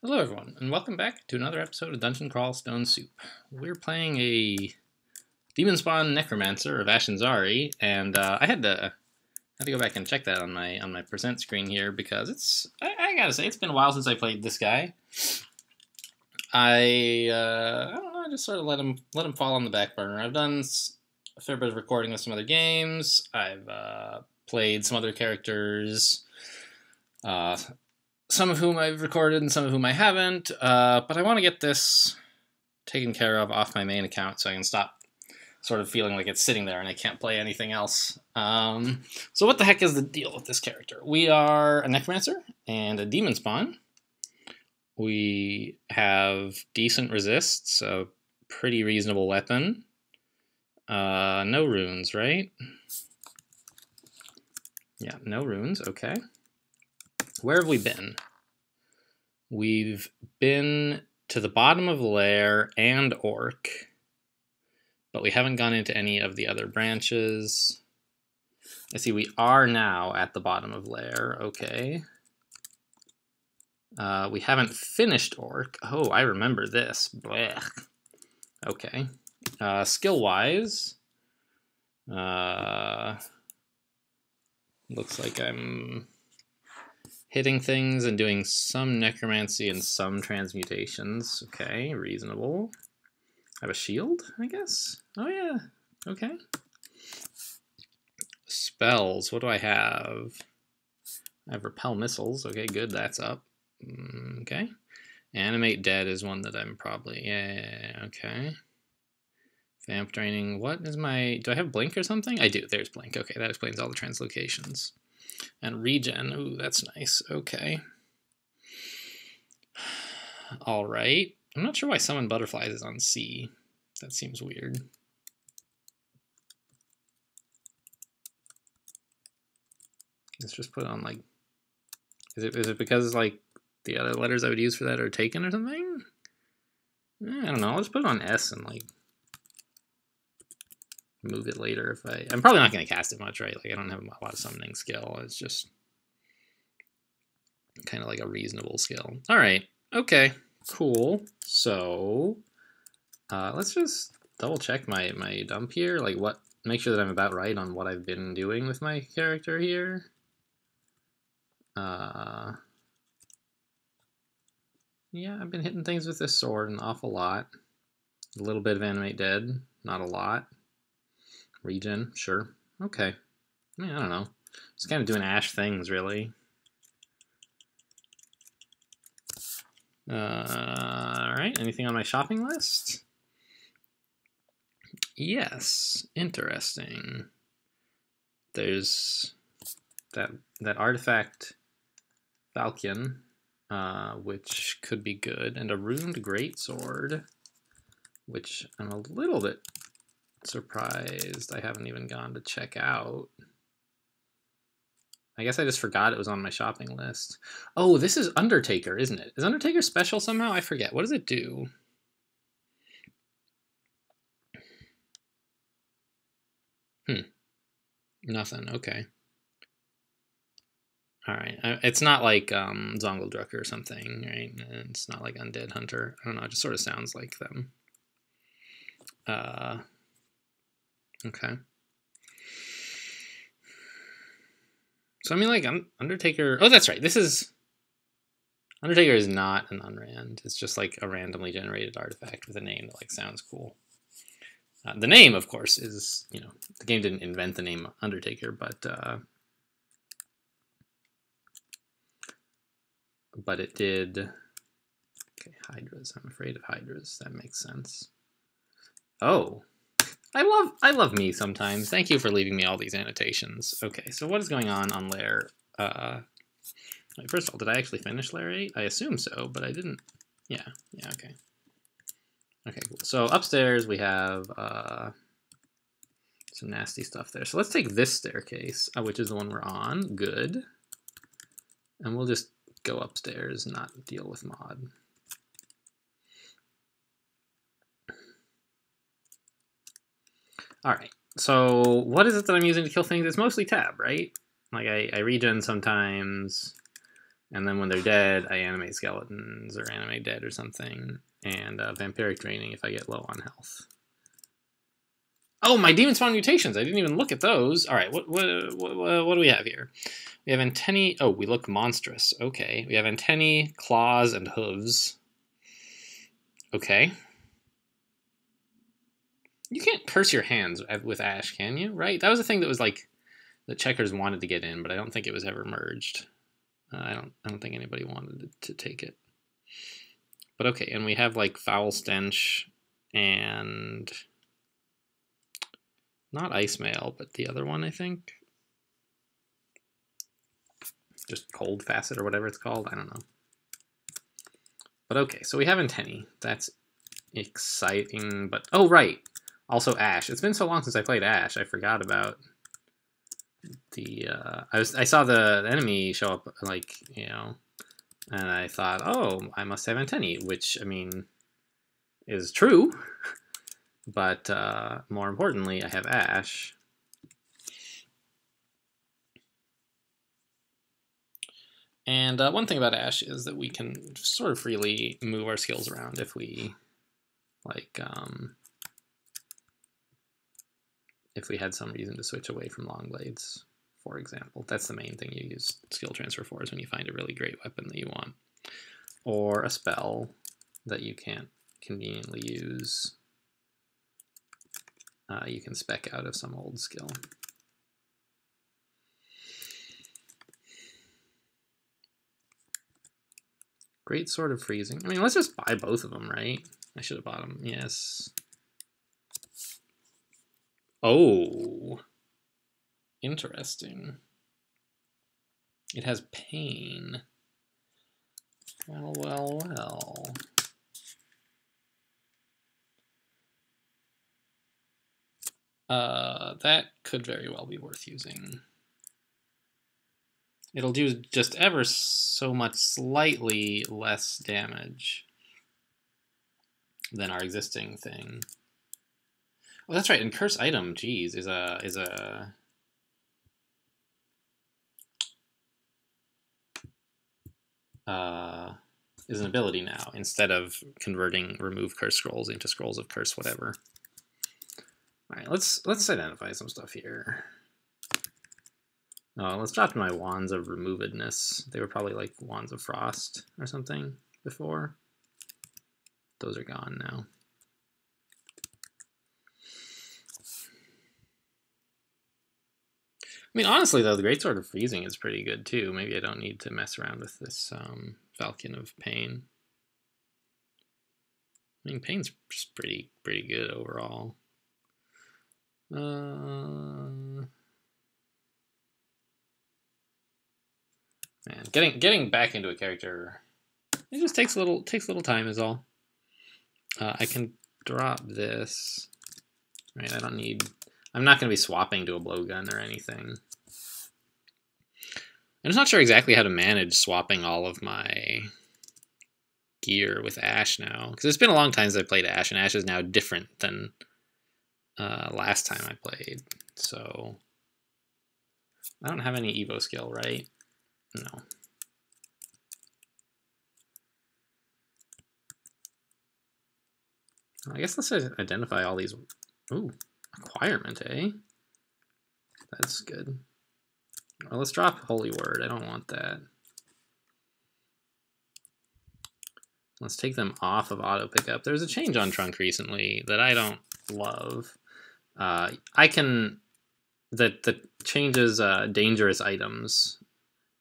Hello everyone, and welcome back to another episode of Dungeon Crawl Stone Soup. We're playing a Demon Spawn Necromancer of Ashen'Zari, and I had to go back and check that on my present screen here because I gotta say it's been a while since I played this guy. I don't know, I just sort of let him fall on the back burner. I've done a fair bit of recording with some other games. I've played some other characters. Some of whom I've recorded and some of whom I haven't, but I want to get this taken care of off my main account so I can stop sort of feeling like it's sitting there and I can't play anything else. So what the heck is the deal with this character? We are a Necromancer and a Demon Spawn. We have decent resists, a pretty reasonable weapon. No runes, right? Yeah, no runes, okay. Where have we been? We've been to the bottom of the lair and Orc, but we haven't gone into any of the other branches. I see we are now at the bottom of lair, okay. We haven't finished Orc. Oh, I remember this. Blech. Okay. Skill-wise, looks like I'm hitting things and doing some necromancy and some transmutations. Okay, reasonable. I have a shield, I guess? Oh yeah, okay. Spells, what do I have? I have repel missiles. Okay, good, that's up. Okay. Animate dead is one that I'm probably, yeah, okay. Vamp draining, what is my, do I have blink or something? I do, there's blink. Okay, that explains all the translocations. And regen, ooh, that's nice, okay. Alright, I'm not sure why summon butterflies is on C. That seems weird. Let's just put it on, like, is it because, like, the other letters I would use for that are taken or something? I don't know, I'll just put it on S and, like, move it later if I'm probably not going to cast it much, right? Like, I don't have a lot of summoning skill. It's just kind of like a reasonable skill. All right. Okay. Cool. So let's just double check my dump here. Like, make sure that I'm about right on what I've been doing with my character here. Yeah, I've been hitting things with this sword an awful lot. A little bit of animate dead, not a lot. Regen, sure. Okay. I mean, I don't know. Just kind of doing Ash things, really. Alright, anything on my shopping list? Yes, interesting. There's that artifact Falcon, which could be good, and a runed greatsword, which I'm a little bit surprised I haven't even gone to check out. I guess I just forgot it was on my shopping list. Oh, this is Undertaker, isn't it? Is Undertaker special somehow? I forget. What does it do? Nothing. Okay. All right. It's not like Zongeldrucker or something, right? It's not like Undead Hunter. I don't know. It just sort of sounds like them. Okay. So I mean, like, Undertaker. Oh, that's right. Undertaker is not an unrand. It's just like a randomly generated artifact with a name that like sounds cool. The name, of course, is, you know, the game didn't invent the name Undertaker, but it did. Okay, Hydras. I'm afraid of Hydras. That makes sense. Oh, I love me sometimes. Thank you for leaving me all these annotations. Okay, so what is going on Lair? First of all, did I actually finish Lair 8? I assume so, but I didn't. Yeah, okay. Okay, cool. So upstairs we have some nasty stuff there. So let's take this staircase, which is the one we're on. Good. And we'll just go upstairs, not deal with mod. All right, so what is it that I'm using to kill things? It's mostly tab, right? Like I regen sometimes, And then when they're dead, I animate skeletons or animate dead or something. And vampiric draining if I get low on health. Oh, my demon spawn mutations! I didn't even look at those. All right, what do we have here? We have antennae. Oh, we look monstrous. Okay, we have antennae, claws, and hooves. Okay. You can't curse your hands with Ash, can you? Right? That was a thing that was like the checkers wanted to get in, but I don't think it was ever merged. I don't think anybody wanted to take it. But okay, and we have like foul stench and not ice mail, but the other one I think. Just cold facet or whatever it's called. I don't know. But okay, so we have antennae. That's exciting, but oh right. Also Ash. It's been so long since I played Ash. I forgot about the I saw the enemy show up, like, you know, and I thought, oh, I must have antennae, which I mean is true. But more importantly, I have Ash. And one thing about Ash is that we can sort of freely move our skills around if we, like, if we had some reason to switch away from long blades, for example. That's the main thing you use skill transfer for, is when you find a really great weapon that you want. Or a spell that you can't conveniently use. You can spec out of some old skill. Great Sword of Freezing. I mean, let's just buy both of them, right? I should have bought them. Yes. Oh. Interesting. It has pain. Well, well, well. That could very well be worth using. It'll do just ever so much slightly less damage than our existing thing. Oh, that's right. And curse item, geez, is an ability now, instead of converting remove curse scrolls into scrolls of curse whatever. All right, let's identify some stuff here. Let's drop my Wands of Removedness. They were probably like Wands of Frost or something before. Those are gone now. I mean, honestly, though, the Great Sword of Freezing is pretty good, too. Maybe I don't need to mess around with this Falcon of Pain. I mean, Pain's just pretty good overall. Man, getting back into a character, it just takes a little time is all. I can drop this. Right, I'm not going to be swapping to a blowgun or anything. I'm just not sure exactly how to manage swapping all of my gear with Ash now, because it's been a long time since I played Ash, and Ash is now different than last time I played. So I don't have any Evo skill, right? No. I guess let's identify all these. Ooh, acquirement, eh? That's good. Well, let's drop Holy Word. I don't want that. Let's take them off of auto pickup. There's a change on Trunk recently that I don't love. That changes dangerous items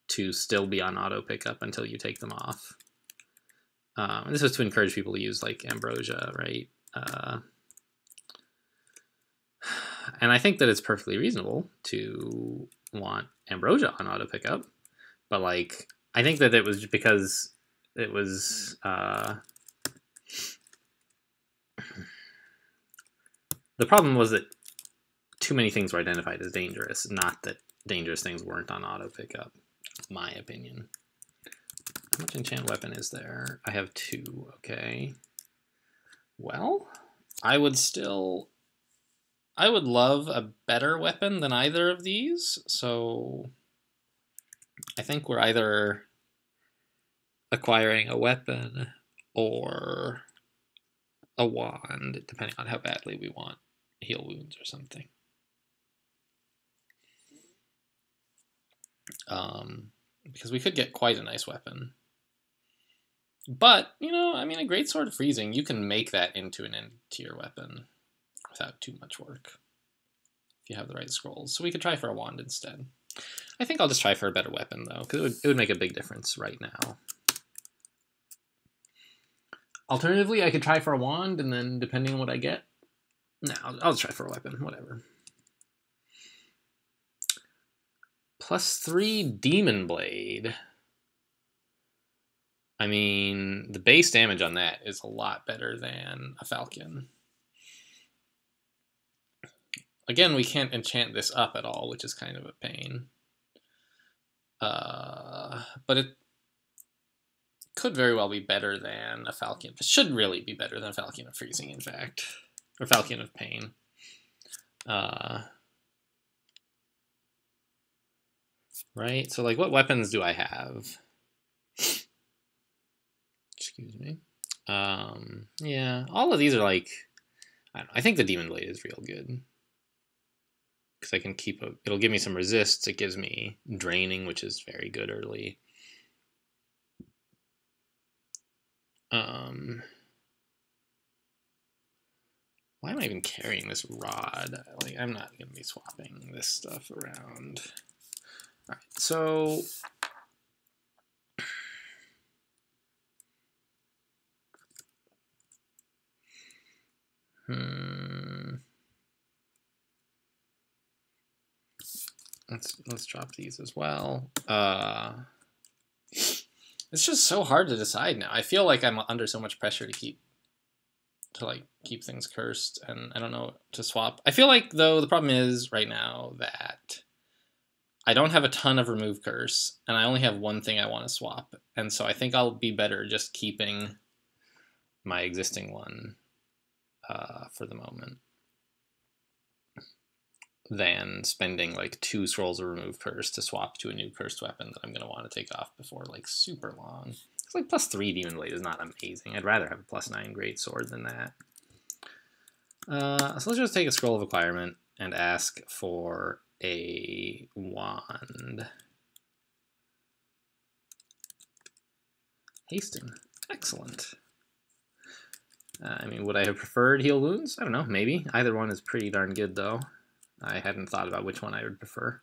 to still be on auto pickup until you take them off. This was to encourage people to use like Ambrosia, right? And I think that it's perfectly reasonable to want Ambrosia on auto pickup, but like I think that it was because it was the problem was that too many things were identified as dangerous, not that dangerous things weren't on auto pickup. My opinion. How much enchant weapon is there? I have 2. Okay. Well, I would love a better weapon than either of these, so I think we're either acquiring a weapon or a wand, depending on how badly we want heal wounds or something. Because we could get quite a nice weapon. But, you know, I mean, a Greatsword of Freezing, you can make that into an end-tier weapon without too much work if you have the right scrolls. So we could try for a wand instead. I think I'll just try for a better weapon, though, because it would make a big difference right now. Alternatively, I could try for a wand, and then depending on what I get... No, I'll just try for a weapon, whatever. +3 Demon Blade. I mean, the base damage on that is a lot better than a Falcon. Again, we can't enchant this up at all, which is kind of a pain. But it could very well be better than a Falcon. It should really be better than a Falcon of Freezing, in fact. Or Falcon of Pain. Right? So, like, what weapons do I have? Excuse me. Yeah, all of these are like... I don't know, I think the Demon Blade is real good. Because I can keep it'll give me some resists. It gives me draining, which is very good early. Why am I even carrying this rod? Like, I'm not going to be swapping this stuff around. All right, so... Let's drop these as well. It's just so hard to decide now. I feel like I'm under so much pressure to keep things cursed, and I don't know what to swap. I feel like, though, the problem is right now that I don't have a ton of remove curse, and I only have one thing I want to swap, and so I think I'll be better just keeping my existing one for the moment than spending like 2 scrolls of remove curse to swap to a new cursed weapon that I'm going to want to take off before like super long. It's like +3 Demon Blade is not amazing. I'd rather have a +9 Great Sword than that. So let's just take a Scroll of Acquirement and ask for a wand. Hasting. Excellent. I mean, would I have preferred Heal Wounds? I don't know, maybe. Either one is pretty darn good, though. I hadn't thought about which one I would prefer.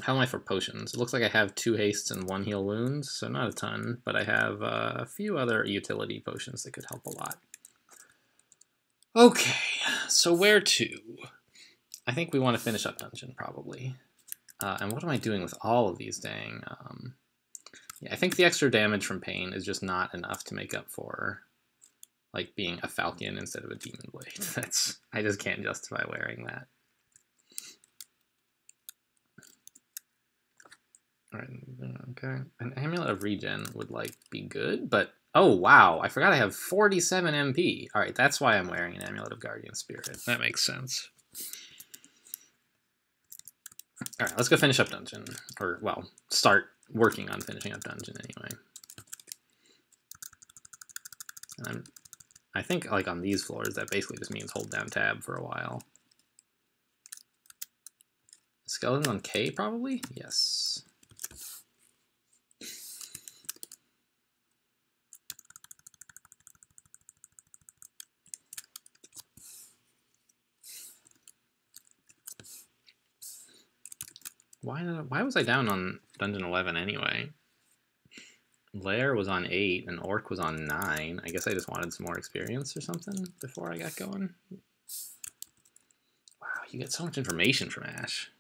How am I for potions? It looks like I have 2 hastes and 1 heal wounds, so not a ton, but I have a few other utility potions that could help a lot. Okay, so where to? I think we want to finish up dungeon, probably. And what am I doing with all of these dang... yeah, I think the extra damage from pain is just not enough to make up for like being a Falcon instead of a Demon Blade. I just can't justify wearing that. Alright, okay. An Amulet of Regen would like be good, but oh wow, I forgot I have 47 MP. Alright, that's why I'm wearing an Amulet of Guardian Spirit. That makes sense. Alright, let's go finish up dungeon. Or, well, start working on finishing up dungeon anyway. And I think, like, on these floors, that basically just means hold down tab for a while. Skeleton on K, probably? Yes. Why was I down on Dungeon 11 anyway? Lair was on 8 and Orc was on 9. I guess I just wanted some more experience or something before I got going. Wow, you get so much information from Ash.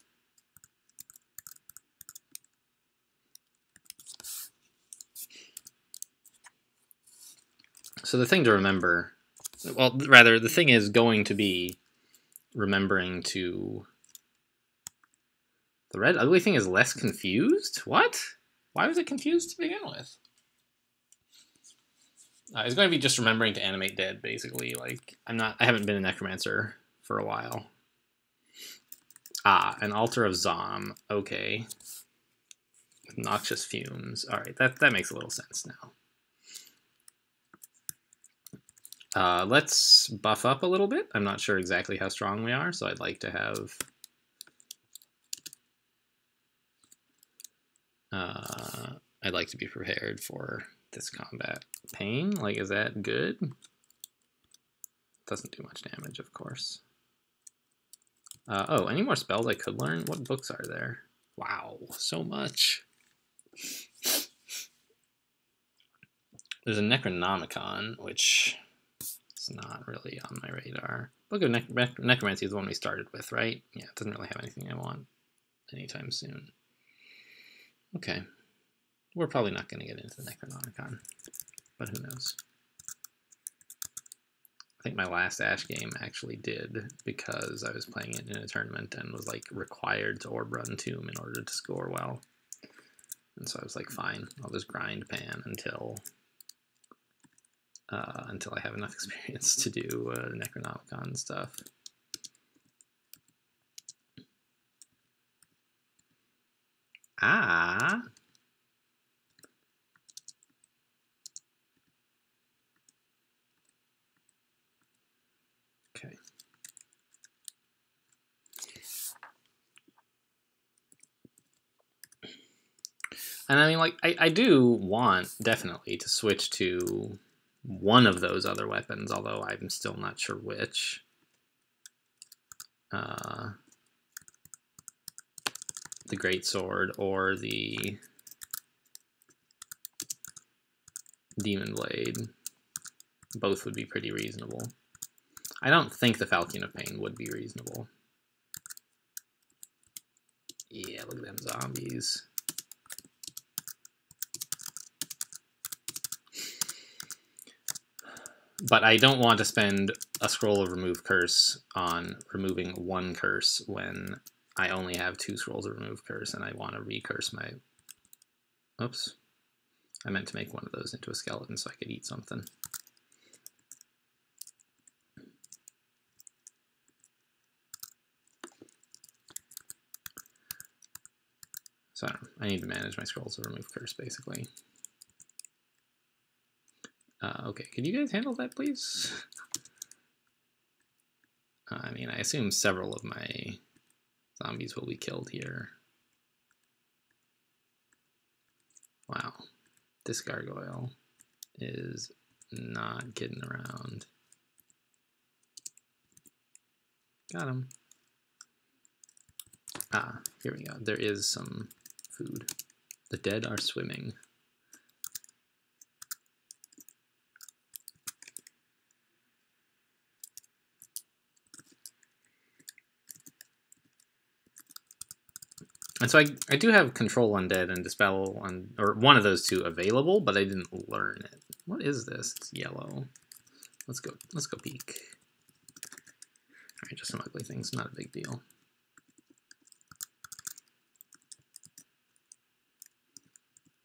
So the thing to remember, well, rather, the thing is going to be remembering to... The red ugly thing is less confused? What? Why was it confused to begin with? It's going to be just remembering to animate dead, basically. Like, I haven't been a necromancer for a while. Ah, an altar of Zom. Okay. Noxious fumes. All right, that makes a little sense now. Let's buff up a little bit. I'm not sure exactly how strong we are, so I'd like to have... I'd like to be prepared for this combat. Pain? Like, is that good? Doesn't do much damage, of course. Oh, any more spells I could learn? What books are there? Wow, so much. There's a Necronomicon, which is not really on my radar. Book of Necromancy is the one we started with, right? Yeah, it doesn't really have anything I want anytime soon. Okay. We're probably not going to get into the Necronomicon, but who knows? I think my last Ash game actually did, because I was playing it in a tournament and was like required to orb run Tomb in order to score well. And so I was like, fine, I'll just grind Pan until I have enough experience to do Necronomicon stuff. Ah. Okay. And I mean, like, I do want, definitely, to switch to one of those other weapons, although I'm still not sure which. The Greatsword or the Demon Blade. Both would be pretty reasonable. I don't think the Falcon of Pain would be reasonable. Yeah, look at them zombies. But I don't want to spend a scroll of Remove Curse on removing one curse when I only have 2 scrolls of Remove Curse and I want to recurse my... Oops. I meant to make one of those into a skeleton so I could eat something. So I need to manage my scrolls of Remove Curse, basically. Okay, can you guys handle that, please? I mean, I assume several of my zombies will be killed here. Wow. This gargoyle is not kidding around. Got him. Ah, here we go. There is some food. The dead are swimming. And so I do have Control Undead and Dispel on, or one of those two available, but I didn't learn it. What is this? It's yellow. Let's go peek. Alright, just some ugly things, not a big deal.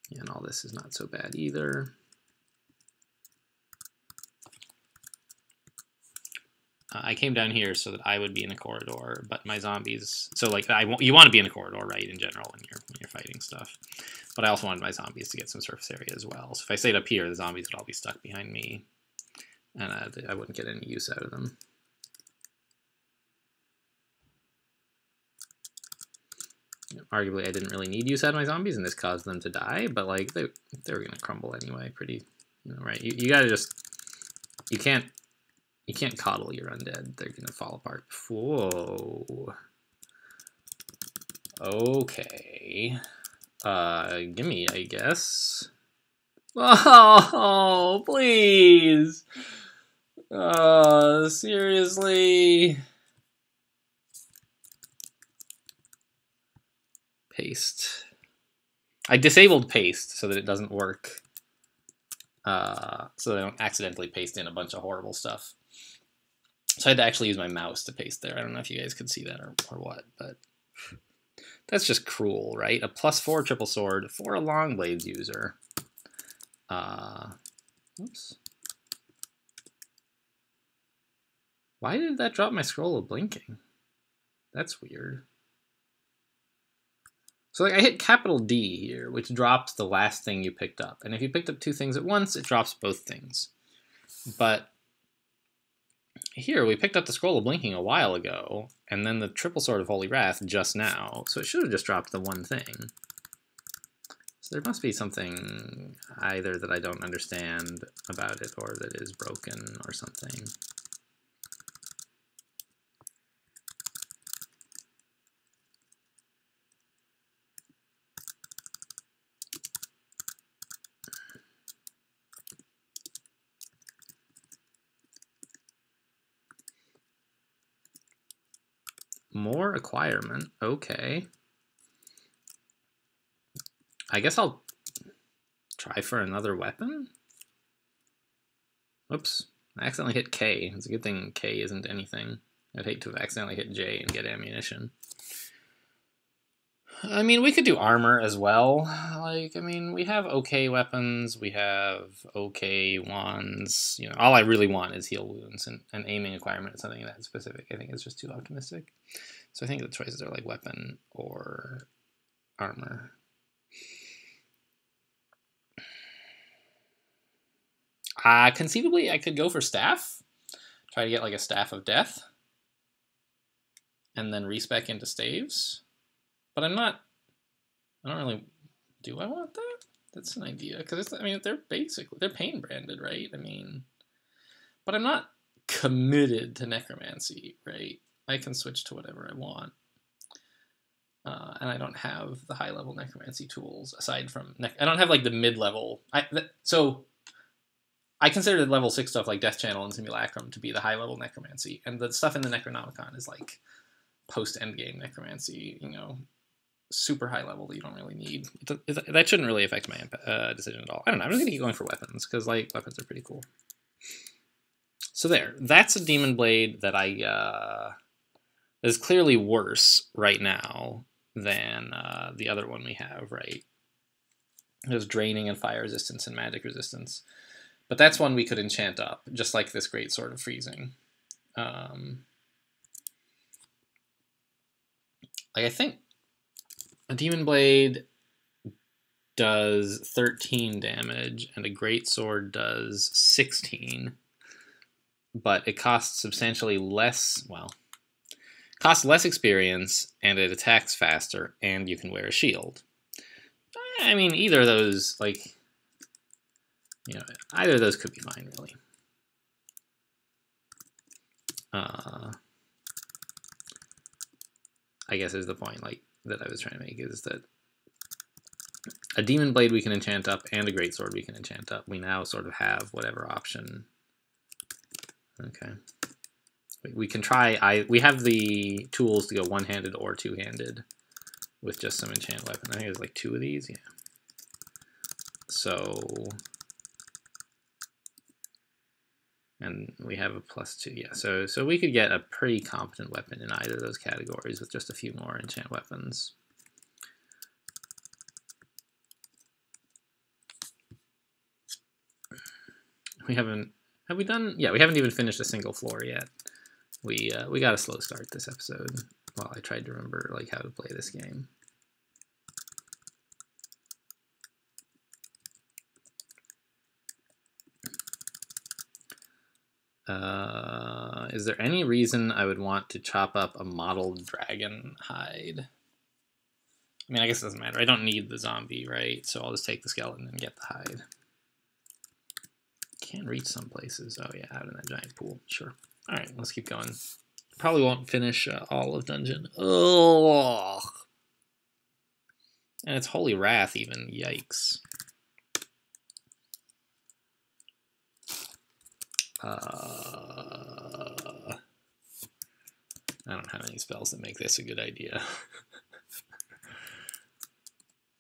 Yeah, and all this is not so bad either. I came down here so that I would be in a corridor, but my zombies... So, like, you want to be in a corridor, right, in general, when you're fighting stuff. But I also wanted my zombies to get some surface area as well. So if I stayed up here, the zombies would all be stuck behind me, and I wouldn't get any use out of them. Arguably, I didn't really need use out of my zombies, and this caused them to die, but, like, they were going to crumble anyway, pretty... right? You gotta just... You can't coddle your undead. They're gonna fall apart. Whoa. Okay. Gimme, I guess. Oh, please. Seriously. Paste. I disabled paste so that it doesn't work. So that I don't accidentally paste in a bunch of horrible stuff. So I had to actually use my mouse to paste there. I don't know if you guys could see that or what, but that's just cruel, right? A +4 triple sword for a long blades user. Oops. Why did that drop my scroll of blinking? That's weird. So like I hit capital D here, which drops the last thing you picked up. And if you picked up two things at once, it drops both things. But here, we picked up the Scroll of Blinking a while ago, and then the Triple Sword of Holy Wrath just now, so it should have just dropped the one thing. So there must be something either that I don't understand about it, or that is broken, or something. More acquirement, okay. I guess I'll try for another weapon? Oops, I accidentally hit K. It's a good thing K isn't anything. I'd hate to have accidentally hit J and get ammunition. I mean, we could do armor as well. Like, I mean, we have okay weapons, we have okay wands. You know, all I really want is heal wounds, and aiming acquirement is something that specific. I think it's just too optimistic. So I think the choices are like weapon or armor. Conceivably, I could go for staff. Try to get like a staff of death. And then respec into staves. But I don't really, do I want that? That's an idea. Because, I mean, they're pain branded, right? I mean, but I'm not committed to necromancy, right? I can switch to whatever I want. And I don't have the high-level necromancy tools, aside from, I don't have, like, the mid-level. So I consider the level 6 stuff like Death Channel and Simulacrum to be the high-level necromancy. And the stuff in the Necronomicon is, like, post-endgame necromancy, you know, super high level that you don't really need. That shouldn't really affect my decision at all. I don't know. I'm just going to keep going for weapons, because, like, weapons are pretty cool. So there. That's a Demon Blade that is clearly worse right now than the other one we have, right? There's draining and fire resistance and magic resistance. But that's one we could enchant up, just like this Great Sword of Freezing. Like, I think a Demon Blade does 13 damage, and a Great Sword does 16. But it costs substantially less, well, costs less experience, and it attacks faster, and you can wear a shield. I mean, either of those, like, you know, either of those could be fine, really. I guess is the point, like, that I was trying to make, is that a Demon Blade we can enchant up, and a Great Sword we can enchant up. We now sort of have whatever option. Okay. We can try, we have the tools to go one-handed or two-handed with just some enchant weapon. I think there's like 2 of these, yeah. So, and we have a +2, yeah. So we could get a pretty competent weapon in either of those categories with just a few more enchant weapons. We haven't, have we done? Yeah, we haven't even finished a single floor yet. We got a slow start this episode while I tried to remember like how to play this game. Is there any reason I would want to chop up a modeled dragon hide? I mean, I guess it doesn't matter. I don't need the zombie, right? So I'll just take the skeleton and get the hide. Can't reach some places. Oh yeah, out in that giant pool. Sure. All right, let's keep going. Probably won't finish all of dungeon. Ugh. And it's Holy Wrath even. Yikes. I don't have any spells that make this a good idea.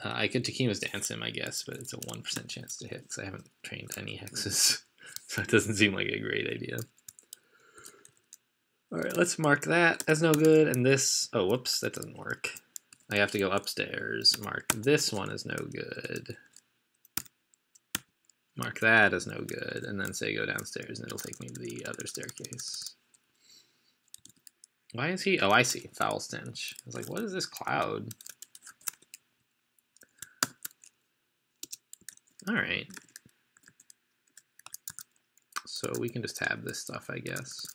I could Takima's Dance him, I guess, but it's a 1% chance to hit because I haven't trained any hexes. So it doesn't seem like a great idea. Alright, let's mark that as no good, and this... Oh, whoops, that doesn't work. I have to go upstairs. Mark this one as no good. Mark that as no good, and then say go downstairs, and it'll take me to the other staircase. Why is he... Oh, I see. Foul Stench. I was like, what is this cloud? All right. So we can just tab this stuff, I guess.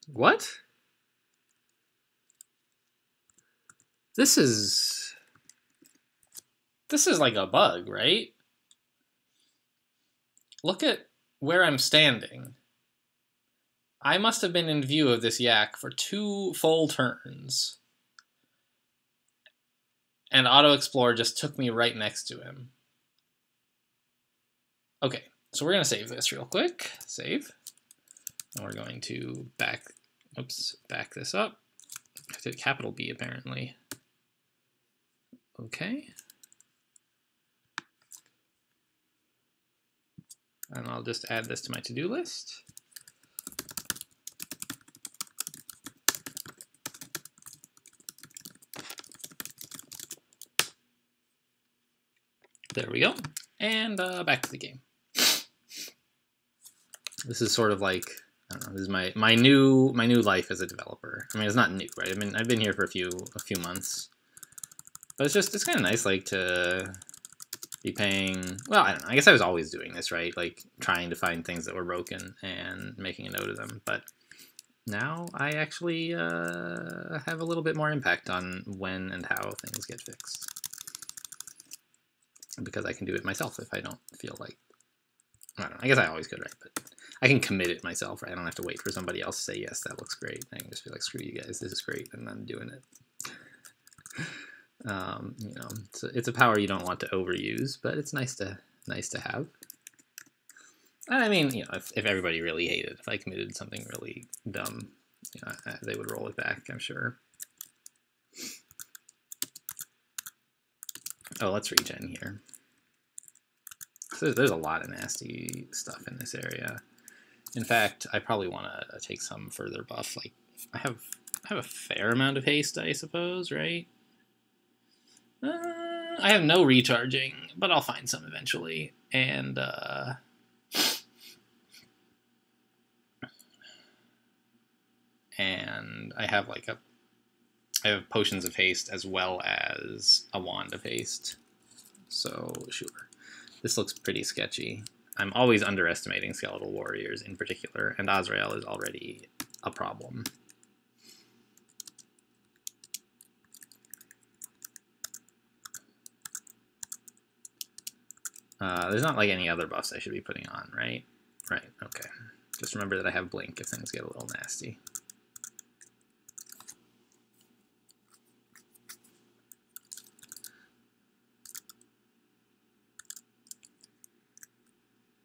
What? This is like a bug, right? Look at where I'm standing. I must have been in view of this yak for 2 full turns. And Auto Explorer just took me right next to him. Okay, so we're going to save this real quick. Save. And we're going to back this up. I did capital B apparently. Okay. And I'll just add this to my to-do list. There we go. And back to the game. This is sort of like, I don't know, this is my new life as a developer. I mean, it's not new, right? I mean, I've been here for a few months. But it's kind of nice, like, to be paying, well, I don't know, I guess I was always doing this, right? Like, trying to find things that were broken and making a note of them. But now I actually have a little bit more impact on when and how things get fixed. Because I can do it myself if I don't feel like, I don't know, I guess I always could, right? But I can commit it myself, right? I don't have to wait for somebody else to say, yes, that looks great. I can just be like, screw you guys, this is great, and I'm doing it. You know, it's a power you don't want to overuse, but it's nice to have. And I mean, you know, if everybody really hated, if I committed something really dumb, you know, they would roll it back, I'm sure. Oh, let's regen here. So there's a lot of nasty stuff in this area. In fact, I probably want to take some further buff. Like, I have a fair amount of haste, I suppose, right? I have no recharging, but I'll find some eventually. And I have I have potions of haste as well as a wand of haste. So sure, this looks pretty sketchy. I'm always underestimating skeletal warriors in particular, and Azrael is already a problem. There's not like any other buffs I should be putting on, right? Right, okay. Just remember that I have blink if things get a little nasty.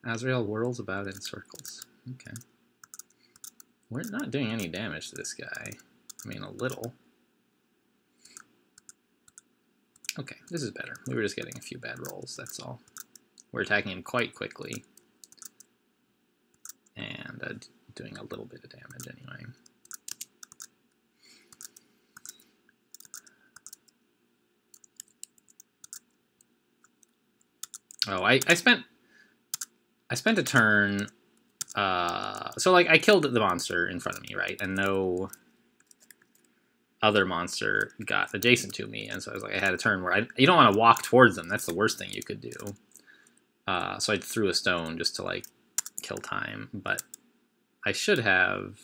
Azrael whirls about in circles. Okay. We're not doing any damage to this guy. I mean, a little. Okay, this is better. We were just getting a few bad rolls, that's all. We're attacking him quite quickly. And doing a little bit of damage anyway. Oh, I spent a turn, so like I killed the monster in front of me, right? And no other monster got adjacent to me, and so I was like, I had a turn where you don't want to walk towards them. That's the worst thing you could do. So I threw a stone just to like kill time, but I should have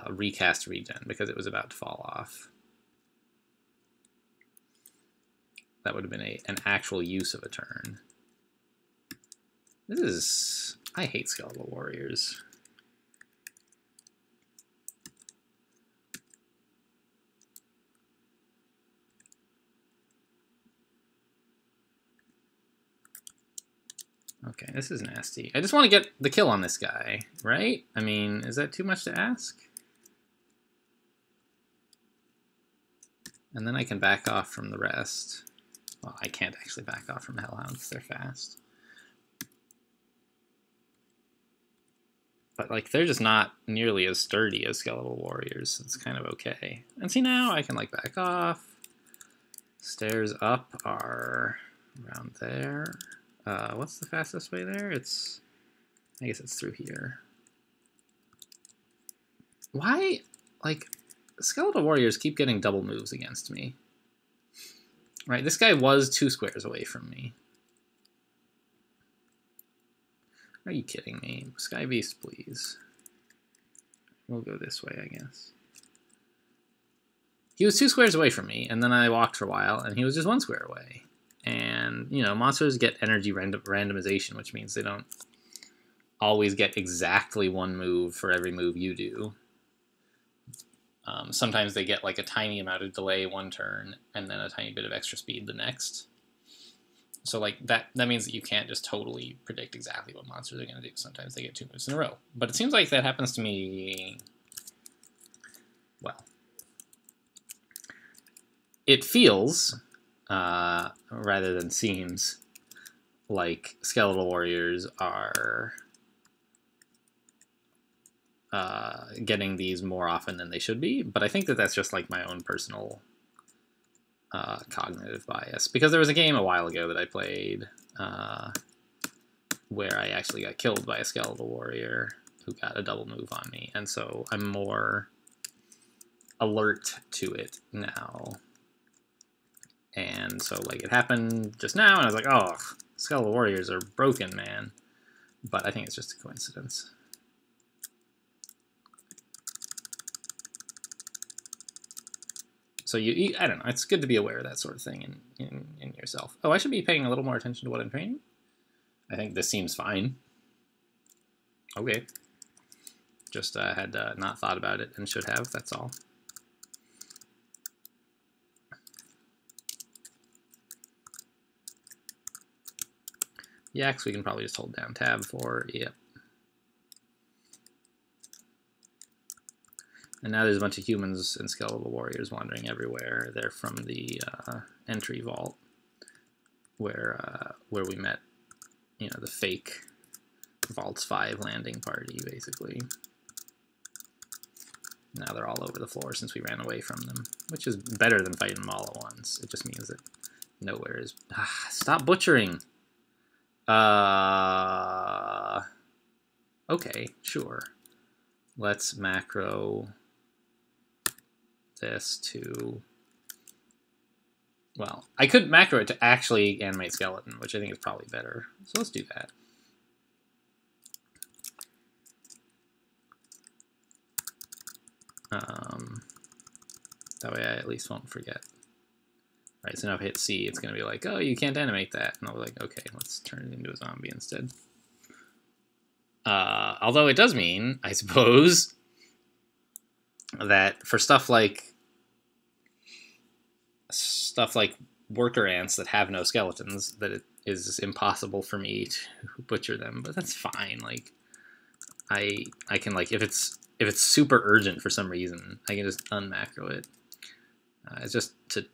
recast regen because it was about to fall off. That would have been an actual use of a turn. This is... I hate skeletal warriors. Okay, this is nasty. I just want to get the kill on this guy, right? I mean, is that too much to ask? And then I can back off from the rest. Well, I can't actually back off from Hellhound because they're fast. But like they're just not nearly as sturdy as skeletal warriors. It's kind of okay. And see, now I can like back off. Stairs up are around there. What's the fastest way there? I guess it's through here. Why, like, skeletal warriors keep getting double moves against me? Right, this guy was 2 squares away from me. Are you kidding me? Sky Beast, please. We'll go this way, I guess. He was 2 squares away from me, and then I walked for a while, and he was just 1 square away. And, you know, monsters get energy randomization, which means they don't always get exactly 1 move for every move you do. Sometimes they get like a tiny amount of delay 1 turn, and then a tiny bit of extra speed the next. So like that means that you can't just totally predict exactly what monsters are going to do. Sometimes they get 2 moves in a row. But it seems like that happens to me, well, it feels, rather than seems, like skeletal warriors are getting these more often than they should be. But I think that that's just like my own personal cognitive bias, because there was a game a while ago that I played where I actually got killed by a skeletal warrior who got a double move on me, and so I'm more alert to it now. And so like it happened just now, and I was like, oh, skeletal warriors are broken, man. But I think it's just a coincidence. So I don't know, it's good to be aware of that sort of thing in yourself. Oh, I should be paying a little more attention to what I'm training. I think this seems fine. Okay. Just had not thought about it and should have, that's all. Yaks we can probably just hold down tab for, yep. And now there's a bunch of humans and skeletal warriors wandering everywhere. They're from the entry vault where we met, you know, the fake Vaults 5 landing party, basically. Now they're all over the floor since we ran away from them, which is better than fighting them all at once. It just means that nowhere is... stop butchering! Okay, sure. Let's macro this to... Well, I could macro it to actually animate skeleton, which I think is probably better. So let's do that. That way I at least won't forget. Right, so now if I hit C, it's going to be like, oh, you can't animate that. And I'll be like, okay, let's turn it into a zombie instead. Although it does mean, I suppose, that for stuff like worker ants that have no skeletons, that it is impossible for me to butcher them. But that's fine. Like, I can, like, if it's super urgent for some reason, I can just unmacro it. It's just to...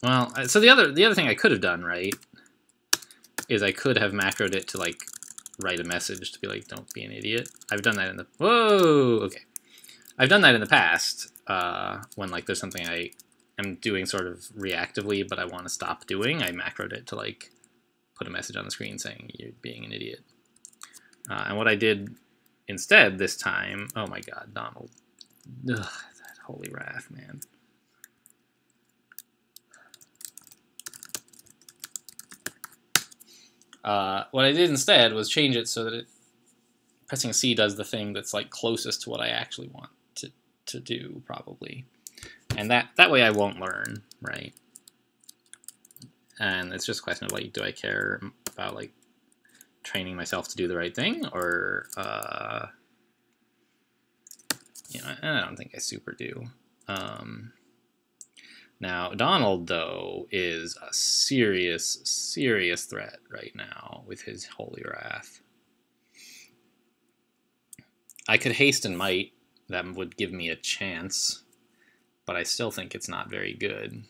Well, so the other thing I could have done, right, is I could have macroed it to, like, write a message to be like, don't be an idiot. I've done that in the... Whoa! Okay. I've done that in the past, when, like, there's something I am doing sort of reactively, but I want to stop doing. I macroed it to, like, put a message on the screen saying, you're being an idiot. And what I did instead this time... Oh, my God, Donald. Ugh, that holy wrath, man. What I did instead was change it so that pressing C does the thing that's like closest to what I actually want to do, probably. And that way I won't learn, right? And it's just a question of, like, do I care about, like, training myself to do the right thing, or, you know, I don't think I super do. Now, Donald, though, is a serious, serious threat right now with his Holy Wrath. I could haste and might. That would give me a chance, but I still think it's not very good.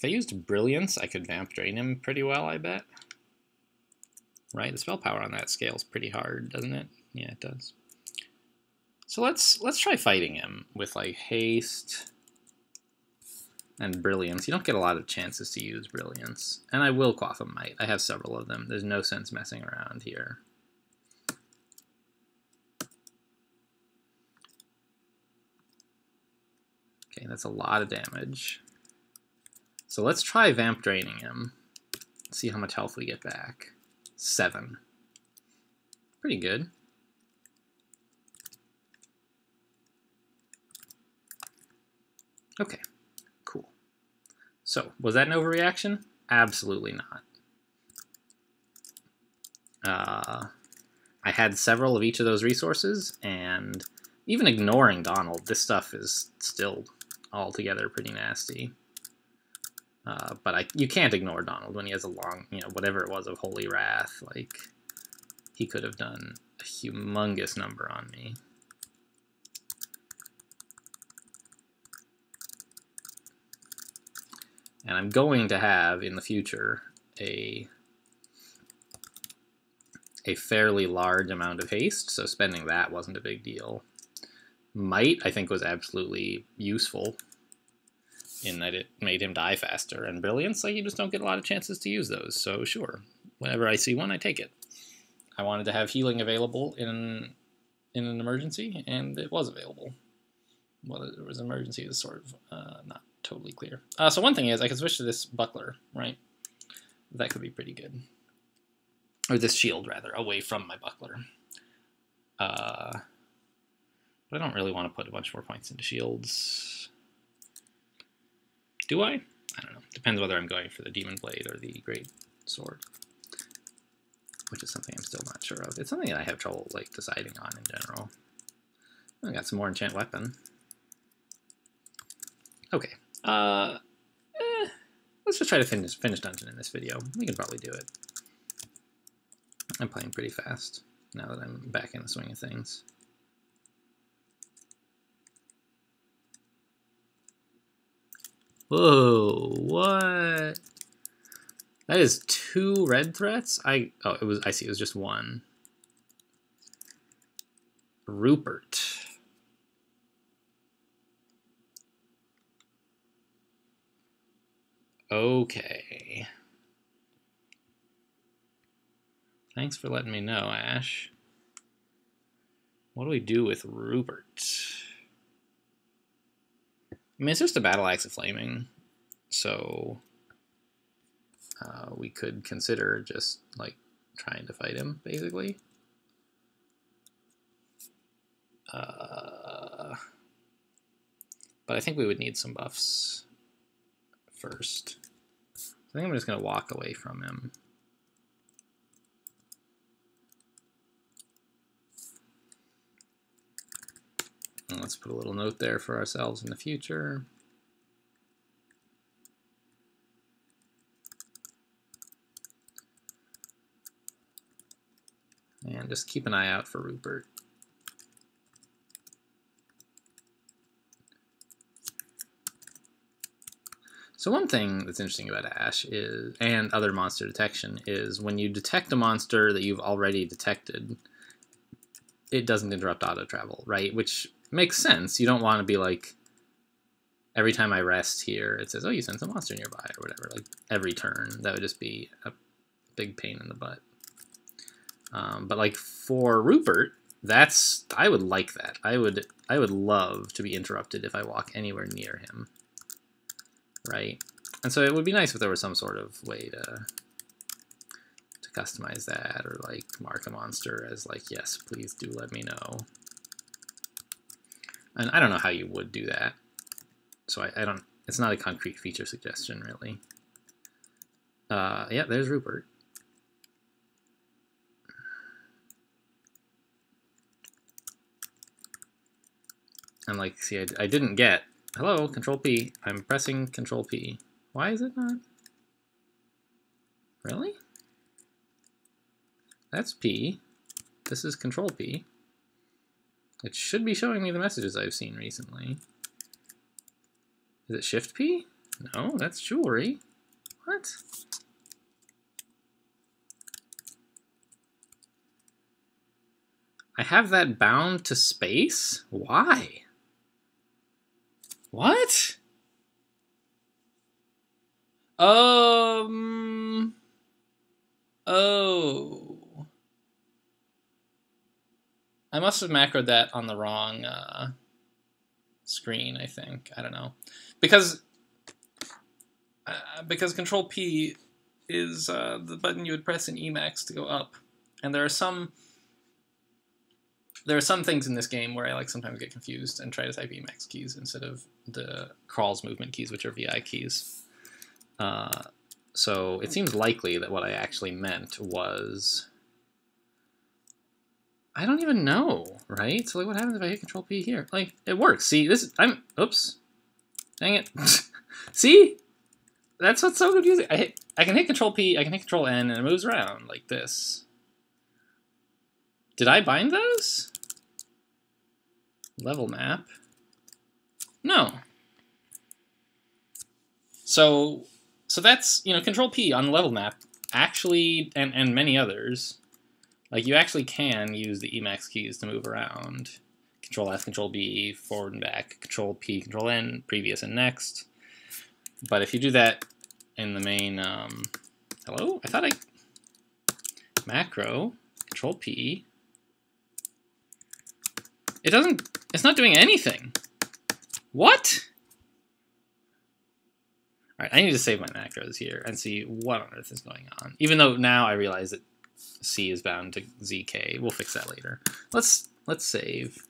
If I used Brilliance, I could Vamp Drain him pretty well, I bet. Right, the spell power on that scales pretty hard, doesn't it? Yeah, it does. So let's try fighting him with like Haste and Brilliance. You don't get a lot of chances to use Brilliance. And I will Quaff a Might. I have several of them. There's no sense messing around here. Okay, that's a lot of damage. So let's try Vamp Draining him. See how much health we get back. 7. Pretty good. Okay, cool. So, was that an overreaction? Absolutely not. I had several of each of those resources, and even ignoring Donald, this stuff is still altogether pretty nasty. But you can't ignore Donald when he has a long, whatever it was of Holy Wrath. Like, he could have done a humongous number on me. And I'm going to have, in the future, a fairly large amount of haste, so spending that wasn't a big deal. Might, I think, was absolutely useful in that it made him die faster. And Brilliance, like, you just don't get a lot of chances to use those, so sure. Whenever I see one, I take it. I wanted to have healing available in an emergency, and it was available. Whether it was an emergency is sort of not totally clear. So one thing is, I can switch to this buckler, right? That could be pretty good. Or this shield, rather, away from my buckler. But I don't really want to put a bunch more points into shields. Do I? I don't know. Depends whether I'm going for the Demon Blade or the Great Sword. Which is something I'm still not sure of. It's something that I have trouble, like, deciding on in general. I got some more Enchant Weapon. Okay. Let's just try to finish Dungeon in this video. We can probably do it. I'm playing pretty fast now that I'm back in the swing of things. Whoa, what? That is 2 red threats? I see, it was just 1. Rupert. Okay. Thanks for letting me know, Ash. What do we do with Rupert? I mean, it's just a Battle Axe of Flaming, so we could consider just, like, trying to fight him, basically. But I think we would need some buffs first. So I think I'm just going to walk away from him. And let's put a little note there for ourselves in the future. And just keep an eye out for Rupert. So one thing that's interesting about Ash is, and other monster detection, is when you detect a monster that you've already detected, it doesn't interrupt auto travel, right? Which makes sense. You don't want to be like, every time I rest here, it says, oh, you sense a monster nearby, or whatever, like every turn. That would just be a big pain in the butt. But like for Rupert, I would like that. I would love to be interrupted if I walk anywhere near him. Right? And so it would be nice if there was some sort of way to customize that, or like mark a monster as like, yes, please do let me know. And I don't know how you would do that. So I don't, it's not a concrete feature suggestion, really. Yeah, there's Rupert. And like, see, I didn't get, hello, Control P. I'm pressing Control P. Why is it not? Really? That's P. This is Control P. It should be showing me the messages I've seen recently. Is it Shift P? No, that's jewelry. What? I have that bound to space? Why? What? Oh. I must have macroed that on the wrong screen, I think. I don't know. Because Control P is the button you would press in Emacs to go up. And there are some things in this game where I like sometimes get confused and try to type Emacs keys instead of the crawl's movement keys, which are VI keys. So it seems likely that what I actually meant was, I don't even know, right? So like, what happens if I hit Control P here? Like, it works. See, oops, dang it. See, that's what's so confusing. I can hit Control P, I can hit Control N, and it moves around like this. Did I bind those? Level map? No. So that's, Control P on the level map actually, and many others, like you actually can use the Emacs keys to move around. Control S, Control B, forward and back, Control P, Control N, previous and next. But if you do that in the main, hello? I thought macro, Control P. It's not doing anything. What? All right, I need to save my macros here and see what on earth is going on. Even though now I realize that C is bound to ZK. We'll fix that later. Let's save.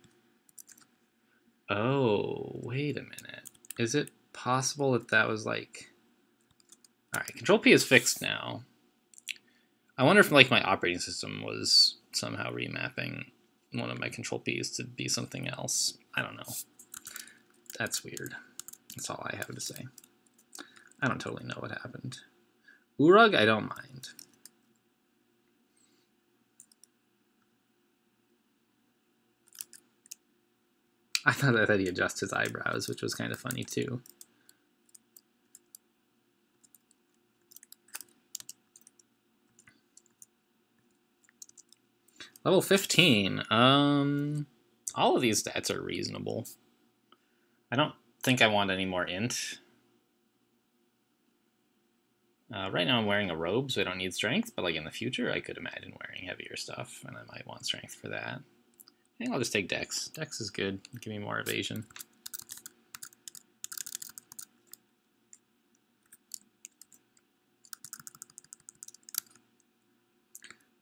Oh, wait a minute. Is it possible that was like... All right, Control P is fixed now. I wonder if like my operating system was somehow remapping one of my Control P's to be something else. I don't know. That's weird. That's all I have to say. I don't totally know what happened. Urug, I don't mind. I thought he adjusted his eyebrows, which was kind of funny too. Level 15. All of these stats are reasonable. I don't think I want any more int. Right now I'm wearing a robe, so I don't need strength, but like in the future I could imagine wearing heavier stuff, and I might want strength for that. I think I'll just take Dex. Dex is good. Give me more evasion.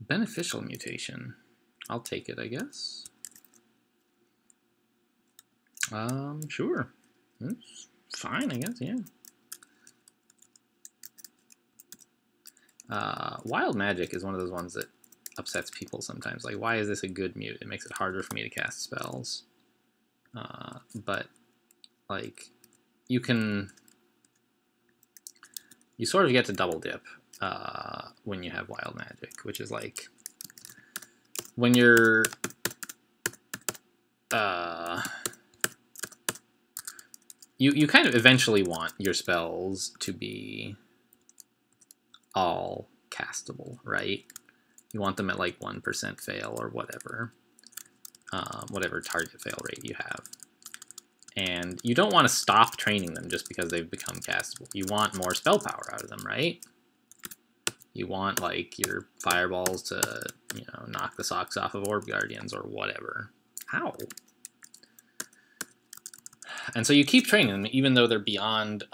Beneficial mutation. I'll take it, I guess. Sure. It's fine, I guess, yeah. Wild Magic is one of those ones that upsets people sometimes. Like, why is this a good mute? It makes it harder for me to cast spells. But, like, you sort of get to double dip when you have Wild Magic, which is like, when you're... You kind of eventually want your spells to be all castable, right? You want them at like 1% fail or whatever. Whatever target fail rate you have. And you don't want to stop training them just because they've become castable. You want more spell power out of them, right? You want like your fireballs to, knock the socks off of Orb Guardians or whatever. Ow. And so you keep training them even though they're beyond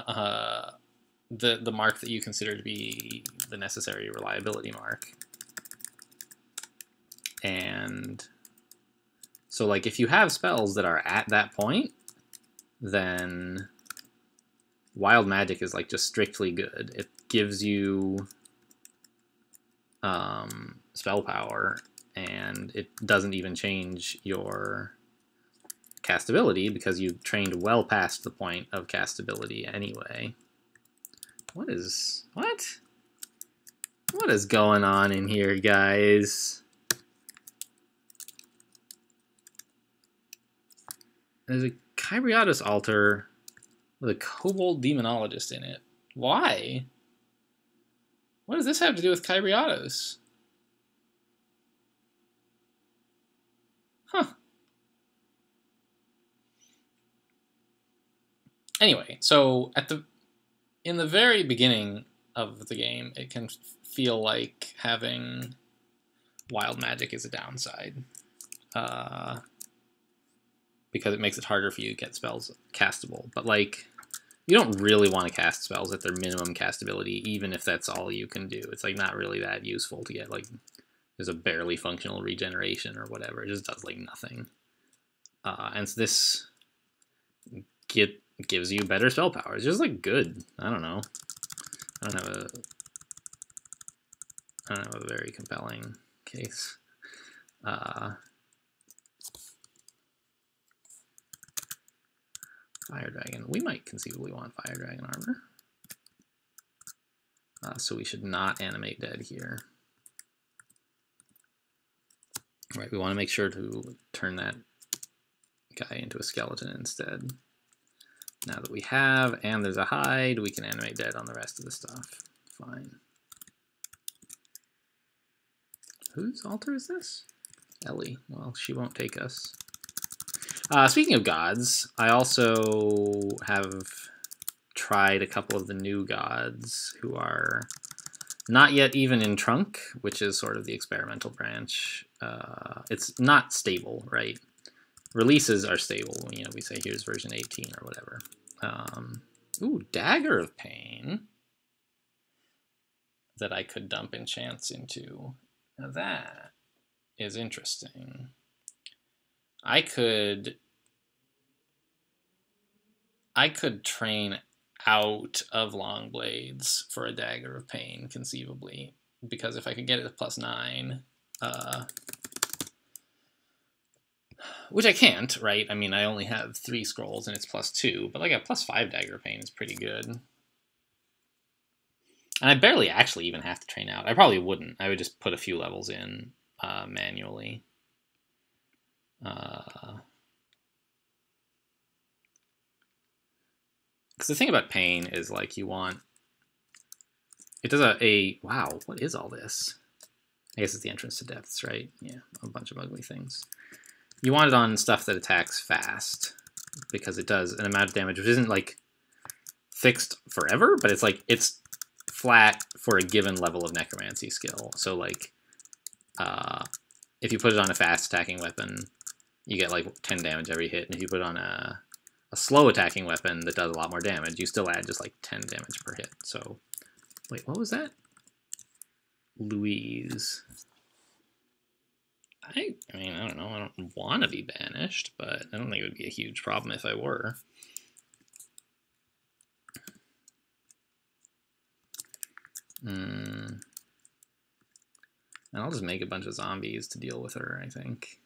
the mark that you consider to be the necessary reliability mark. And so like if you have spells that are at that point, then Wild Magic is like just strictly good. It gives you spell power, and it doesn't even change your castability because you've trained well past the point of castability anyway. What is going on in here, guys? There's a Kyriatis altar with a kobold demonologist in it. Why? What does this have to do with Kyriatos? Huh. Anyway, so in the very beginning of the game, it can feel like having wild magic is a downside. Because it makes it harder for you to get spells castable. But, like, you don't really want to cast spells at their minimum castability, even if that's all you can do. It's, like, not really that useful to get, like, there's a barely functional regeneration or whatever. It just does, like, nothing. And so this gives you better spell power. It's just, like, good. I don't know. I don't have a very compelling case. Fire Dragon. We might conceivably want Fire Dragon armor. So we should not animate dead here. Right, we want to make sure to turn that guy into a skeleton instead. Now that we have, and there's a hide, we can animate dead on the rest of the stuff. Fine. Whose altar is this? Ellie. Well, she won't take us. Speaking of gods, I also have tried a couple of the new gods who are not yet even in Trunk, which is sort of the experimental branch. It's not stable, right? Releases are stable. You know, we say here's version 18 or whatever. Ooh, Dagger of Pain that I could dump enchants into. Now that is interesting. I could train out of Long Blades for a Dagger of Pain, conceivably, because if I could get it to +9, which I can't, right? I mean, I only have 3 scrolls and it's +2, but like a +5 Dagger of Pain is pretty good. And I barely actually even have to train out. I probably wouldn't. I would just put a few levels in manually. Because the thing about pain is, like, you want... It does a... Wow, what is all this? I guess it's the entrance to depths, right? Yeah, a bunch of ugly things. You want it on stuff that attacks fast, because it does an amount of damage, which isn't, like, fixed forever, but it's, like, it's flat for a given level of necromancy skill. So, like, if you put it on a fast attacking weapon, you get, like, 10 damage every hit, and if you put it on a slow attacking weapon that does a lot more damage, you still add just, like, 10 damage per hit. So, wait, what was that? Louise. I mean, I don't know. I don't want to be banished, but I don't think it would be a huge problem if I were. And I'll just make a bunch of zombies to deal with her, I think.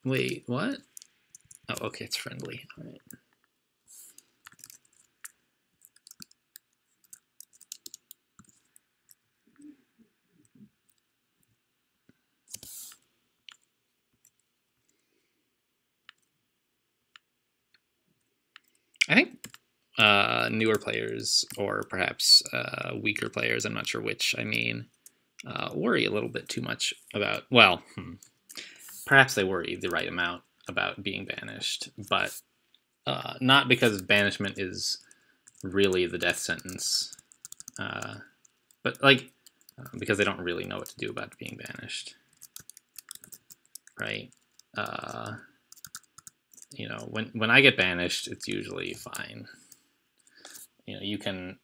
Wait, what? Oh, okay, it's friendly. All right. I think newer players, or perhaps weaker players, I'm not sure which, I mean, worry a little bit too much about, well, perhaps they worry the right amount about being banished, but not because banishment is really the death sentence, but, like, because they don't really know what to do about being banished, right? You know, when I get banished, it's usually fine. You know, you can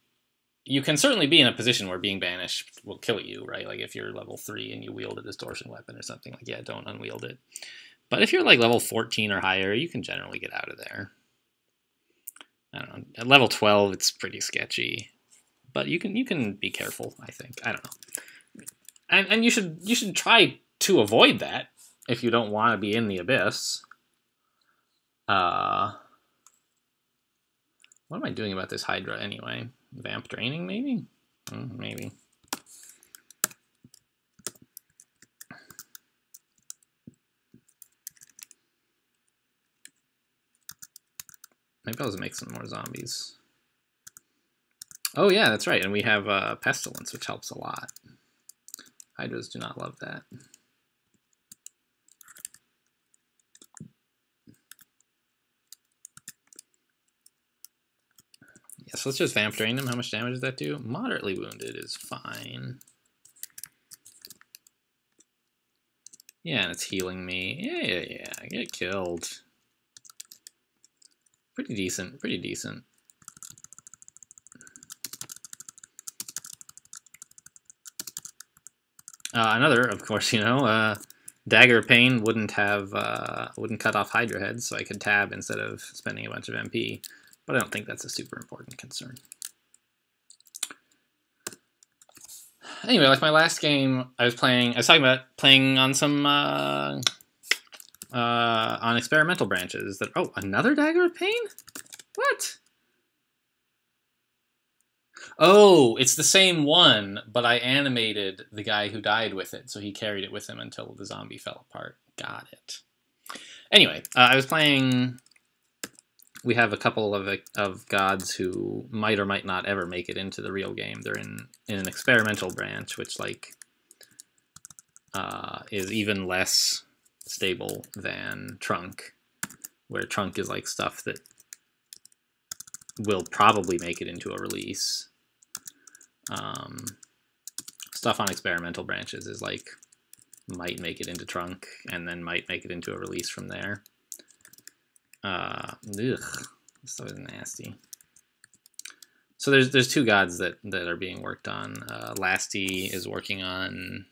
certainly be in a position where being banished will kill you, right? Like, if you're level 3 and you wield a distortion weapon or something, like, yeah, don't unwield it. But if you're, like, level 14 or higher, you can generally get out of there. I don't know. At level 12, it's pretty sketchy. But you can be careful, I think. I don't know. And you should try to avoid that if you don't want to be in the abyss. What am I doing about this Hydra anyway? Vamp draining, maybe? Maybe. Maybe I'll just make some more zombies. Oh yeah, that's right, and we have Pestilence, which helps a lot. Hydras do not love that. Yeah, so let's just Vamp Drain them. How much damage does that do? Moderately wounded is fine. Yeah, and it's healing me. Yeah. I get killed. Pretty decent, pretty decent. Another, of course, Dagger of Pain wouldn't cut off Hydra heads, so I could tab instead of spending a bunch of MP. But I don't think that's a super important concern. Anyway, like my last game, I was talking about playing on some on experimental branches. Oh, another Dagger of Pain? What? Oh, it's the same one, but I animated the guy who died with it, so he carried it with him until the zombie fell apart. Got it. Anyway, I was playing. We have a couple of gods who might or might not ever make it into the real game. They're in an experimental branch, which is even less stable than Trunk, where Trunk is like stuff that will probably make it into a release. Stuff on experimental branches is like might make it into Trunk and then might make it into a release from there. Ugh, this stuff is nasty. So there's two gods that are being worked on. Lasty is working on,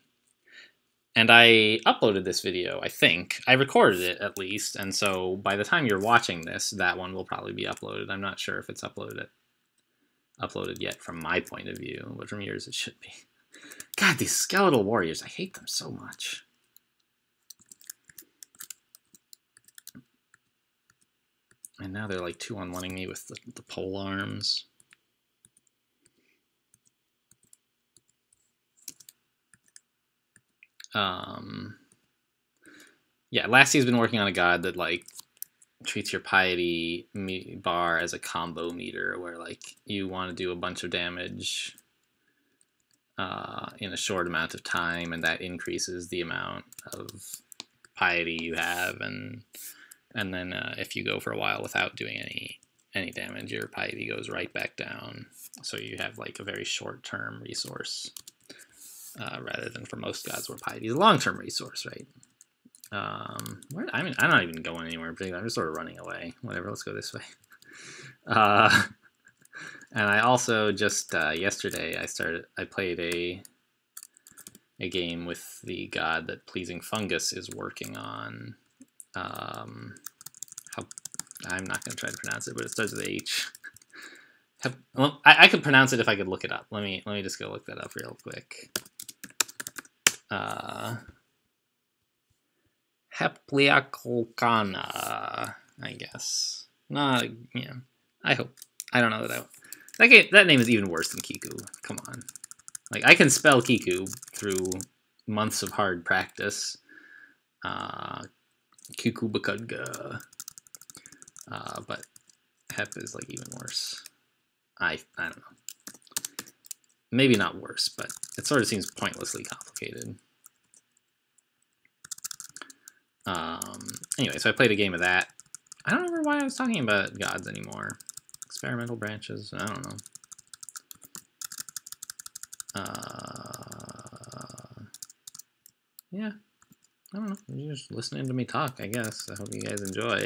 and I uploaded this video. I think I recorded it at least, and so by the time you're watching this, that one will probably be uploaded. I'm not sure if it's uploaded yet from my point of view, but from yours it should be. God, these skeletal warriors, I hate them so much. And now they're like 2-on-1ing me with the pole arms. Yeah, Lassie's been working on a god that like treats your piety bar as a combo meter, where like you want to do a bunch of damage in a short amount of time, and that increases the amount of piety you have, and then if you go for a while without doing any damage, your piety goes right back down. So you have like a very short-term resource, rather than for most gods where piety is a long-term resource, right? I'm not even going anywhere in particular. I'm just sort of running away. Whatever, let's go this way. And I also just yesterday I played a game with the god that Pleasing Fungus is working on. I'm not going to try to pronounce it, but it starts with H. Well, I could pronounce it if I could look it up. Let me just go look that up real quick. Hepliacolcana, I guess. Not, yeah. I hope. I don't know that name is even worse than Kiku. Come on. Like, I can spell Kiku through months of hard practice. Kikubakudga. But Hep is like even worse. I don't know. Maybe not worse, but it sort of seems pointlessly complicated. Anyway, so I played a game of that. I don't remember why I was talking about gods anymore. Experimental branches, I don't know. Yeah, I don't know. You're just listening to me talk, I guess. I hope you guys enjoy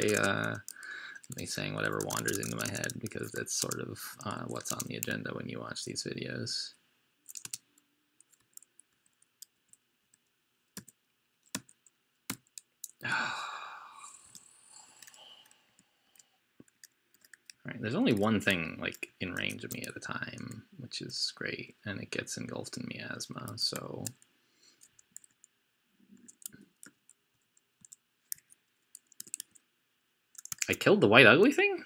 me saying whatever wanders into my head, because that's sort of what's on the agenda when you watch these videos. Alright, there's only one thing like in range of me at a time, which is great, and it gets engulfed in miasma, so I killed the white ugly thing?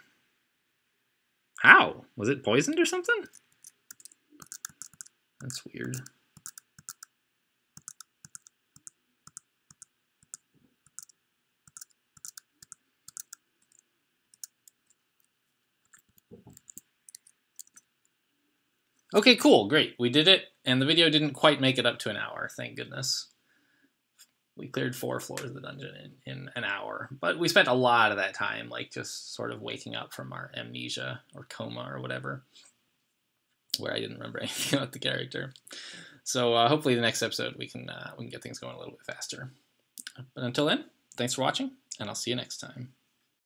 How? Was it poisoned or something? That's weird. Okay, cool, great. We did it, and the video didn't quite make it up to an hour, thank goodness. We cleared 4 floors of the dungeon in an hour, but we spent a lot of that time, like, just sort of waking up from our amnesia or coma or whatever, where I didn't remember anything about the character. So hopefully the next episode we can get things going a little bit faster. But until then, thanks for watching, and I'll see you next time.